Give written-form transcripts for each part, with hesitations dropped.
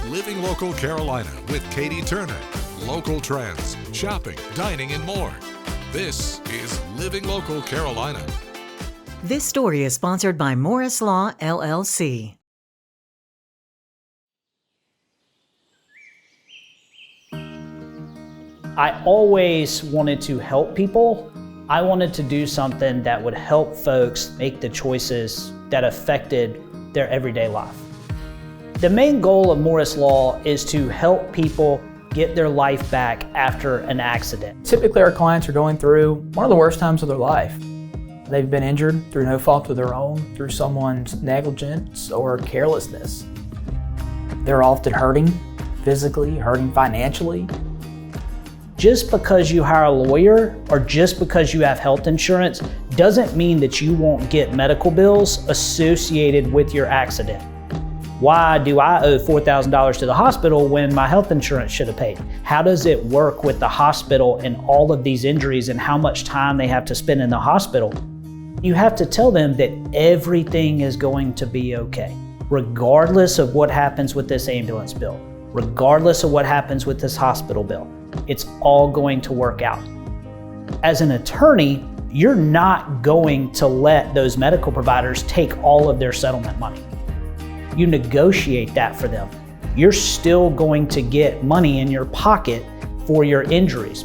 Living Local Carolina with Katie Turner. Local trends, shopping, dining, and more. This is Living Local Carolina. This story is sponsored by Morris Law, LLC. I always wanted to help people. I wanted to do something that would help folks make the choices that affected their everyday life. The main goal of Morris Law is to help people get their life back after an accident. Typically our clients are going through one of the worst times of their life. They've been injured through no fault of their own, through someone's negligence or carelessness. They're often hurting physically, hurting financially. Just because you hire a lawyer or just because you have health insurance doesn't mean that you won't get medical bills associated with your accident. Why do I owe $4,000 to the hospital when my health insurance should have paid? How does it work with the hospital and all of these injuries and how much time they have to spend in the hospital? You have to tell them that everything is going to be okay, regardless of what happens with this ambulance bill, regardless of what happens with this hospital bill. It's all going to work out. As an attorney, you're not going to let those medical providers take all of their settlement money. You negotiate that for them. You're still going to get money in your pocket for your injuries.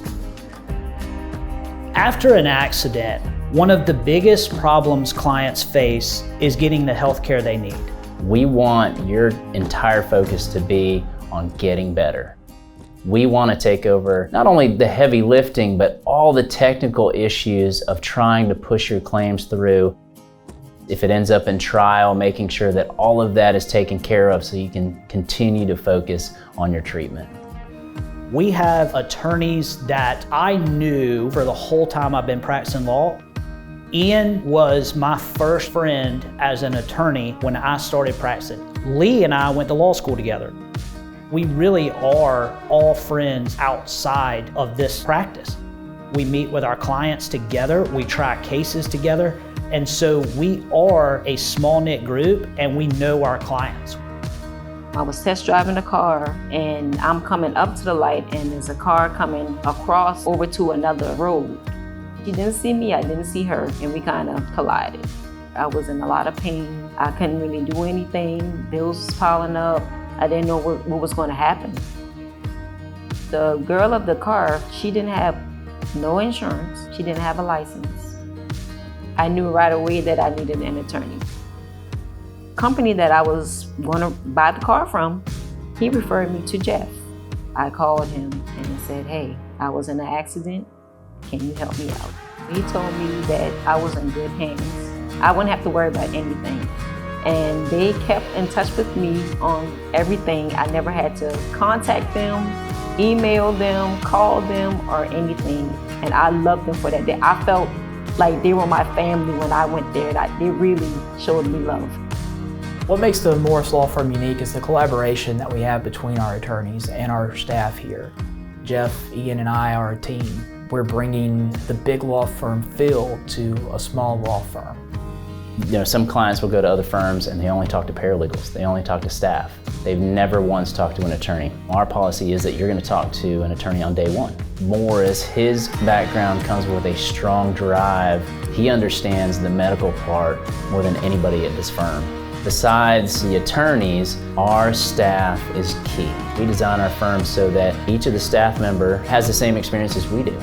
After an accident, one of the biggest problems clients face is getting the health care they need. We want your entire focus to be on getting better. We want to take over not only the heavy lifting, but all the technical issues of trying to push your claims through. If it ends up in trial, making sure that all of that is taken care of so you can continue to focus on your treatment. We have attorneys that I knew for the whole time I've been practicing law. Ian was my first friend as an attorney when I started practicing. Lee and I went to law school together. We really are all friends outside of this practice. We meet with our clients together, we try cases together, and so we are a small-knit group and we know our clients. I was test driving a car and I'm coming up to the light and there's a car coming across over to another road. She didn't see me, I didn't see her, and we kind of collided. I was in a lot of pain. I couldn't really do anything. Bills was piling up. I didn't know what was going to happen. The girl of the car, she didn't have no insurance. She didn't have a license. I knew right away that I needed an attorney. Company that I was going to buy the car from, he referred me to Jeff. I called him and said, hey, I was in an accident. Can you help me out? He told me that I was in good hands. I wouldn't have to worry about anything. And they kept in touch with me on everything. I never had to contact them, email them, call them, or anything. And I loved them for that. I felt like they were my family when I went there. They really showed me love. What makes the Morris Law Firm unique is the collaboration that we have between our attorneys and our staff here. Jeff, Ian, and I are a team. We're bringing the big law firm feel to a small law firm. You know, some clients will go to other firms and they only talk to paralegals, they only talk to staff. They've never once talked to an attorney. Our policy is that you're going to talk to an attorney on day one. Morris, his background comes with a strong drive. He understands the medical part more than anybody at this firm. Besides the attorneys, our staff is key. We design our firm so that each of the staff member has the same experience as we do.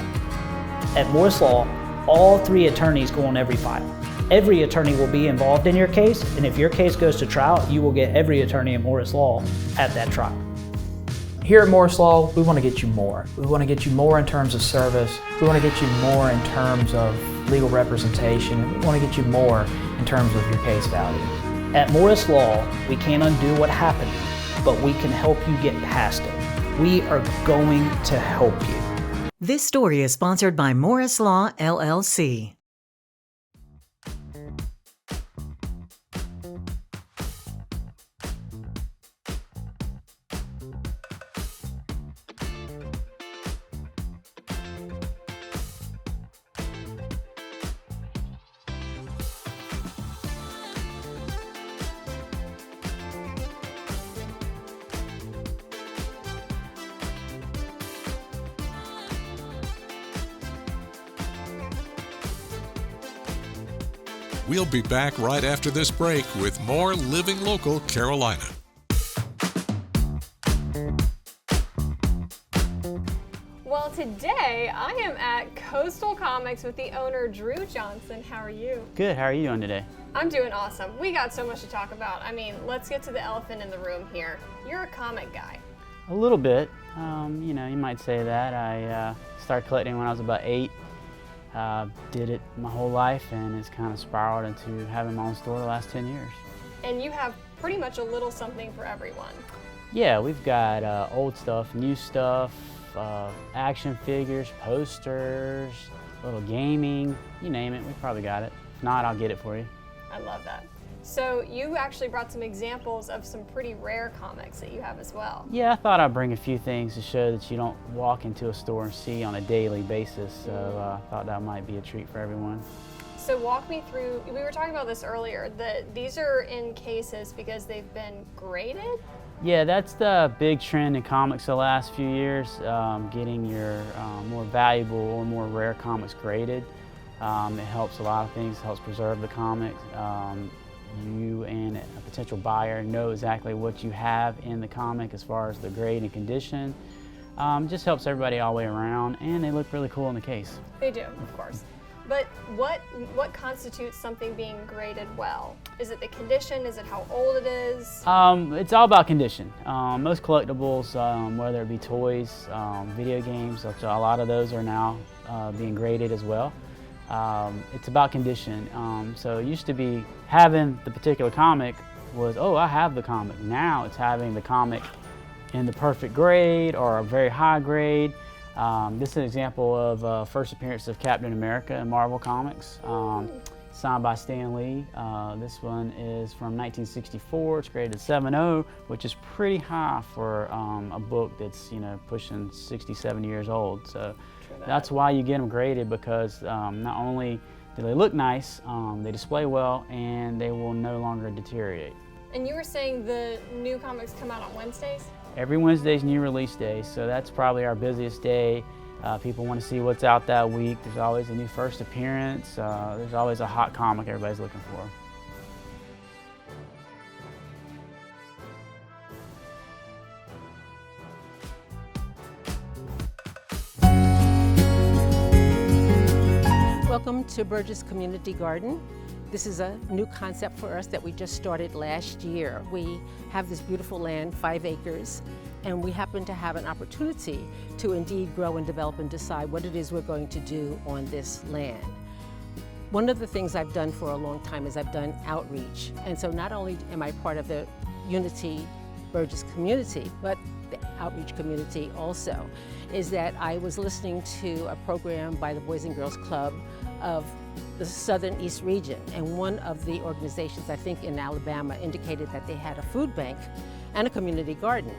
At Morris Law, all 3 attorneys go on every file. Every attorney will be involved in your case, and if your case goes to trial, you will get every attorney at Morris Law at that trial. Here at Morris Law, we want to get you more. We want to get you more in terms of service. We want to get you more in terms of legal representation. We want to get you more in terms of your case value. At Morris Law, we can't undo what happened, but we can help you get past it. We are going to help you. This story is sponsored by Morris Law, LLC. We'll be back right after this break with more Living Local Carolina. Well, today I am at Coastal Comics with the owner, Drew Johnson. How are you? Good, how are you doing today? I'm doing awesome. We got so much to talk about. I mean, let's get to the elephant in the room here. You're a comic guy. A little bit, you know, you might say that. I started collecting when I was about 8. Did it my whole life, and it's kind of spiraled into having my own store the last 10 years. And you have pretty much a little something for everyone. Yeah, we've got old stuff, new stuff, action figures, posters, little gaming, you name it, we probably got it. If not, I'll get it for you. I love that. So you actually brought some examples of some pretty rare comics that you have as well. Yeah, I thought I'd bring a few things to show that you don't walk into a store and see on a daily basis, so I thought that might be a treat for everyone. So walk me through, we were talking about this earlier, that these are in cases because they've been graded? Yeah, that's the big trend in comics the last few years, getting your more valuable or more rare comics graded. It helps a lot of things, it helps preserve the comics. You and a potential buyer know exactly what you have in the comic as far as the grade and condition. Just helps everybody all the way around, and they look really cool in the case. They do, of course. But what constitutes something being graded well? Is it the condition? Is it how old it is? It's all about condition. Most collectibles, whether it be toys, video games, a lot of those are now being graded as well. It's about condition. So it used to be having the particular comic was, oh, I have the comic. Now it's having the comic in the perfect grade or a very high grade. This is an example of first appearance of Captain America in Marvel Comics, signed by Stan Lee. This one is from 1964. It's graded 7.0, which is pretty high for a book that's, you know, pushing 60, 70 years old. So that's why you get them graded, because not only do they look nice, they display well, and they will no longer deteriorate. And you were saying the new comics come out on Wednesdays? Every Wednesday's new release day, so that's probably our busiest day. People want to see what's out that week. There's always a new first appearance. There's always a hot comic everybody's looking for. Welcome to Burgess Community Garden. This is a new concept for us that we just started last year. We have this beautiful land, 5 acres, and we happen to have an opportunity to indeed grow and develop and decide what it is we're going to do on this land. One of the things I've done for a long time is I've done outreach. And so not only am I part of the Unity Burgess community, but the outreach community also, is that I was listening to a program by the Boys and Girls Club of the Southern East region, and one of the organizations, I think in Alabama, indicated that they had a food bank and a community garden.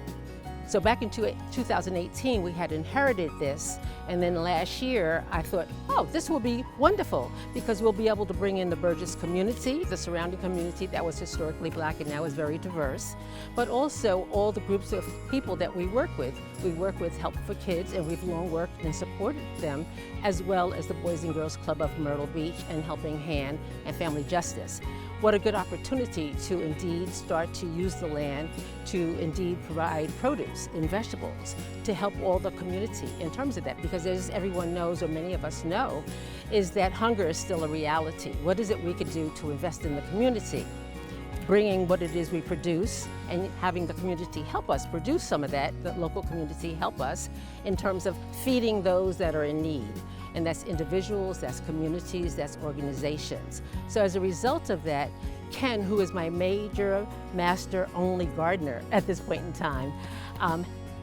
So back in 2018, we had inherited this, and then last year I thought, oh, this will be wonderful, because we'll be able to bring in the Burgess community, the surrounding community that was historically Black and now is very diverse, but also all the groups of people that we work with. We work with Help for Kids, and we've long worked and supported them, as well as the Boys and Girls Club of Myrtle Beach and Helping Hand and Family Justice. What a good opportunity to indeed start to use the land to indeed provide produce and vegetables to help all the community in terms of that, because as everyone knows, or many of us know, is that hunger is still a reality. What is it we could do to invest in the community? Bringing what it is we produce and having the community help us produce some of that, the local community help us in terms of feeding those that are in need. And that's individuals, that's communities, that's organizations. So as a result of that, Ken, who is my major master only gardener at this point in time,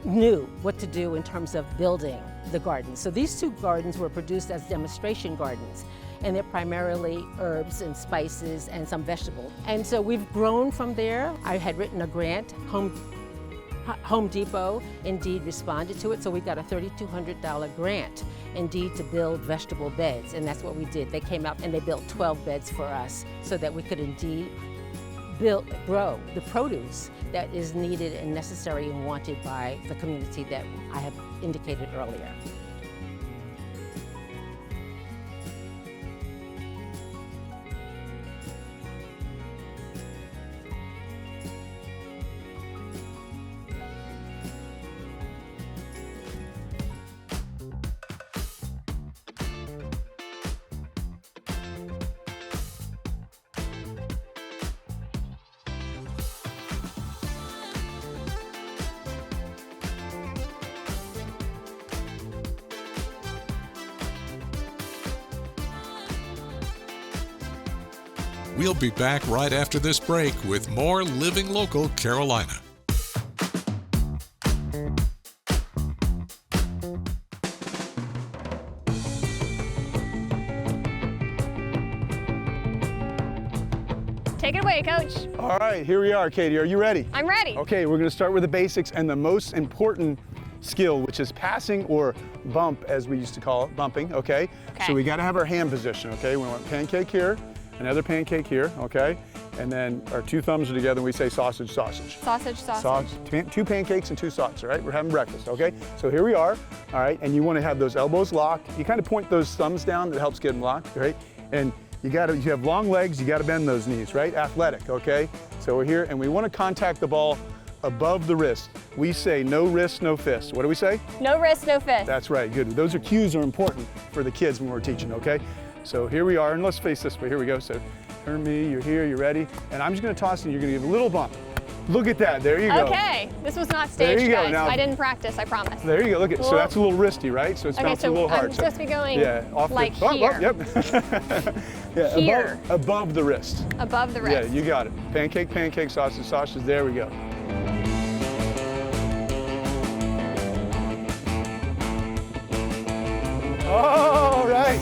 knew what to do in terms of building the garden. So these 2 gardens were produced as demonstration gardens, and they're primarily herbs and spices and some vegetables. And so we've grown from there. I had written a grant, Home Depot indeed responded to it, so we got a $3,200 grant indeed to build vegetable beds, and that's what we did. They came out and they built 12 beds for us so that we could indeed grow the produce that is needed and necessary and wanted by the community that I have indicated earlier. We'll be back right after this break with more Living Local Carolina. Take it away, Coach. All right, here we are, Katie. Are you ready? I'm ready. Okay, we're going to start with the basics and the most important skill, which is passing or bump, as we used to call it, bumping, okay? So we got to have our hand position, okay? We want pancake here, another pancake here, okay? And then our two thumbs are together and we say sausage, sausage. Sausage, sausage. Two pancakes and two sausages, all right? We're having breakfast, okay? So here we are, all right? And you want to have those elbows locked. You kind of point those thumbs down, that helps get them locked, right? And you have long legs, you got to bend those knees, right? Athletic, okay? So we're here and we want to contact the ball above the wrist. We say no wrist, no fist. What do we say? No wrist, no fist. That's right, good. Those cues are important for the kids when we're teaching, okay? So here we are, and let's face this way, here we go. So turn me, you're here, you're ready. And I'm just gonna toss and you're gonna give a little bump. Look at that, there you go. Okay, this was not staged, guys. Now, I didn't practice, I promise. There you go, look at so that's a little wristy, right? So it's bouncing a little hard. I'm supposed to be going off like the, here. Yep. Yeah, here. Above the wrist. Above the wrist. Yeah, you got it. Pancake, pancake, sausage, sausage, there we go. All right.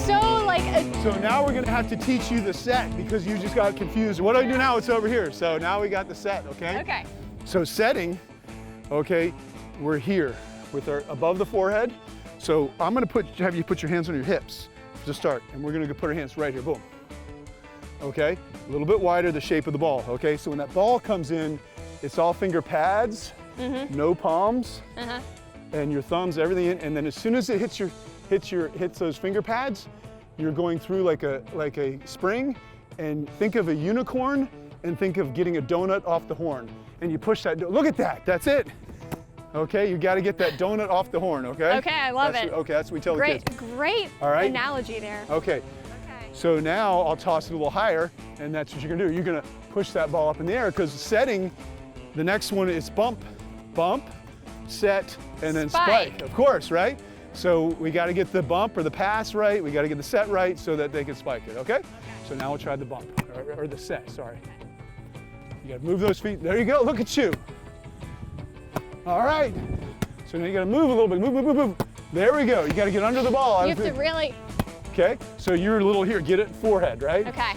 So now we're gonna have to teach you the set because you just got confused. What do I do now? It's over here. So now we got the set, okay? Okay. So setting, okay, we're here with our above the forehead. So I'm gonna have you put your hands on your hips to start, and we're gonna put our hands right here, boom. Okay, a little bit wider, the shape of the ball, okay? So when that ball comes in, it's all finger pads, no palms, and your thumbs, everything in, and then as soon as it hits those finger pads, you're going through like a spring, and think of a unicorn, and think of getting a donut off the horn. And you push that, look at that, that's it. Okay, you gotta get that donut off the horn, okay? Okay, I love it. Okay, that's what we tell the kids. Great All right? analogy there. Okay. So now I'll toss it a little higher, and that's what you're gonna do. You're gonna push that ball up in the air, because setting, the next one is bump, set, and then spike. Of course, right? So we gotta get the bump or the pass right, we gotta get the set right so that they can spike it, okay? So now we'll try the bump, or the set, sorry. You gotta move those feet, there you go, look at you. All right, so now you gotta move a little bit, move. There we go, you gotta get under the ball. You have to really... Okay, so you're a little here, get it forehead, right? Okay.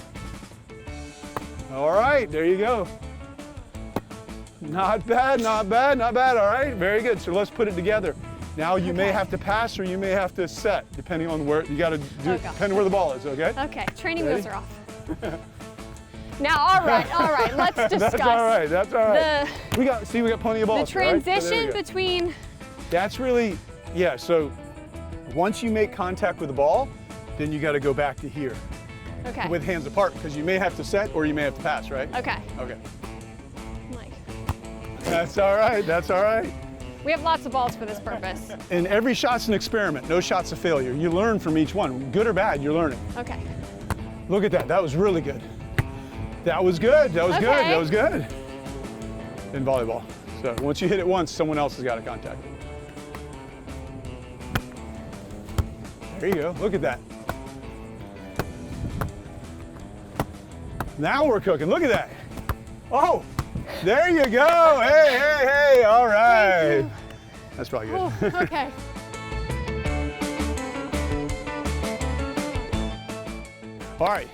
All right, there you go. Not bad, all right, very good. So let's put it together. Now you may have to pass or you may have to set, depending on where, you gotta do, depending where the ball is, okay? Okay, training wheels are off. Now, all right, let's discuss. That's all right. We got plenty of balls. The transition between... That's really, yeah, so once you make contact with the ball, then you gotta go back to here. Okay. With hands apart, because you may have to set or you may have to pass, right? Okay. Okay. That's all right. We have lots of balls for this purpose. And every shot's an experiment, no shot's a failure. You learn from each one, good or bad, you're learning. Okay. Look at that, that was really good. That was good. In volleyball. So once you hit it once, someone else has got to contact it. There you go, look at that. Now we're cooking, look at that. Oh, there you go, hey, all right. That's probably good. Ooh, okay. All right,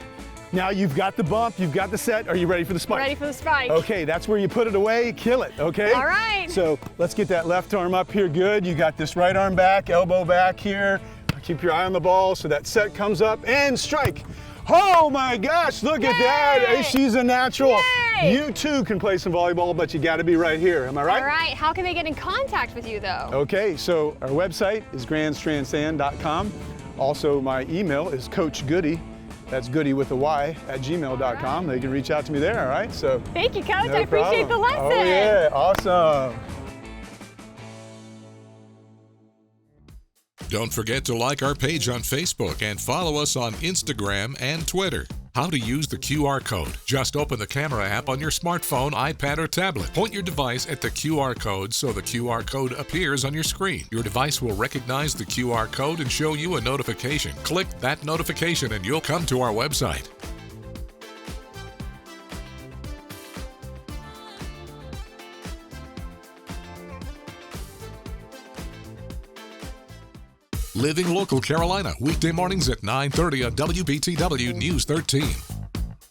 now you've got the bump, you've got the set. Are you ready for the spike? Ready for the spike. Okay, that's where you put it away, kill it, okay? All right. So let's get that left arm up here, good. You got this right arm back, elbow back here. Keep your eye on the ball so that set comes up and strike. Oh my gosh, look at that. She's a natural. Yay. You too can play some volleyball, but you gotta be right here, am I right? All right, how can they get in contact with you though? Okay, so our website is grandstrandsand.com. Also, my email is Coach Goody. That's Goody with a Y at gmail.com. They can reach out to me there, all right? So thank you, Coach. No I appreciate problem. the lesson. Oh yeah, awesome. Don't forget to like our page on Facebook and follow us on Instagram and Twitter. How to use the QR code. Just open the camera app on your smartphone, iPad, or tablet. Point your device at the QR code so the QR code appears on your screen. Your device will recognize the QR code and show you a notification. Click that notification and you'll come to our website. Living Local Carolina, weekday mornings at 9:30 on WBTW News 13.